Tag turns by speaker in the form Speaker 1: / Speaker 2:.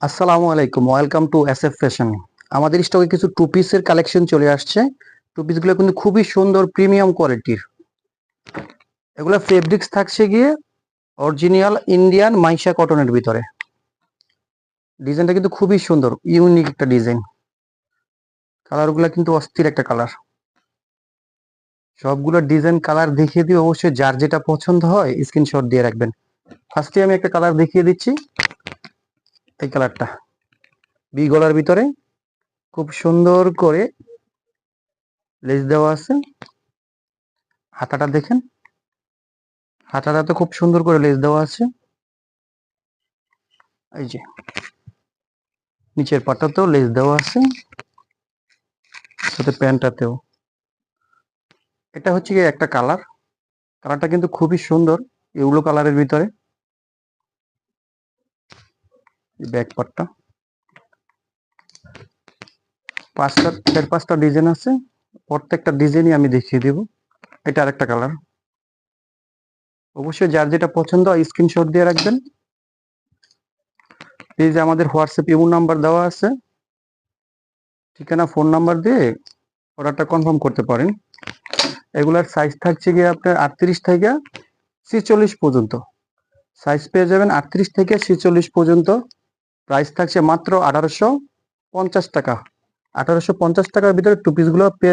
Speaker 1: আসসালামু আলাইকুম, welcome to SF fashion. আমাদের স্টকে কিছু টু পিসের কালেকশন চলে আসছে। টু পিসগুলো কিন্তু খুবই সুন্দর, প্রিমিয়াম কোয়ালিটির। এগুলো ফেব্রিক্স থাকছে গিয়ে অরিজিনাল ইন্ডিয়ান মাইশা কটনের ভিতরে। ডিজাইনটা কিন্তু খুবই সুন্দর, ইউনিক একটা ডিজাইন। কালারগুলো কিন্তু অস্থির একটা কালার। সবগুলো ডিজাইন কালার দেখিয়ে দিয়ে অবশ্যই যার যেটা পছন্দ হয় স্ক্রিনশট দিয়ে রাখবেন। ফার্স্টে আমি একটা কালার দেখিয়ে দিচ্ছি, এই কালারটা বি গলার ভিতরে খুব সুন্দর করে লেস দেওয়া আছে। হাতাটা দেখেন, হাতাটা তো খুব সুন্দর করে লেস দেওয়া আছে। এই যে নিচের পাটাতেও লেস দেওয়া আছে, সাথে প্যান্টটাতেও। এটা হচ্ছে গিয়ে একটা কালার। কালারটা কিন্তু খুবই সুন্দর, ইউলো কালারের ভিতরে। ব্যাক পার্টটা চার পাঁচটা ডিজাইন আছে, প্রত্যেকটা ডিজাইনই আমি দেখিয়ে দেব। এটা আরেকটা কালার। অবশ্যই যার যেটা পছন্দ স্ক্রিনশট দিয়ে রাখবেন। এই যে আমাদের হোয়াটসঅ্যাপ ইমো নাম্বার দেওয়া আছে, ঠিকানা ফোন নাম্বার দিয়ে অর্ডারটা কনফার্ম করতে পারেন। এগুলার সাইজ থাকছে গিয়ে আপনার 38 থেকে 46 পর্যন্ত সাইজ পেয়ে যাবেন, 38 থেকে 46 পর্যন্ত। প্রাইস থাকছে মাত্র 1850 টাকা। 1850 টাকার ভিতরে টু পিসগুলো পেয়ে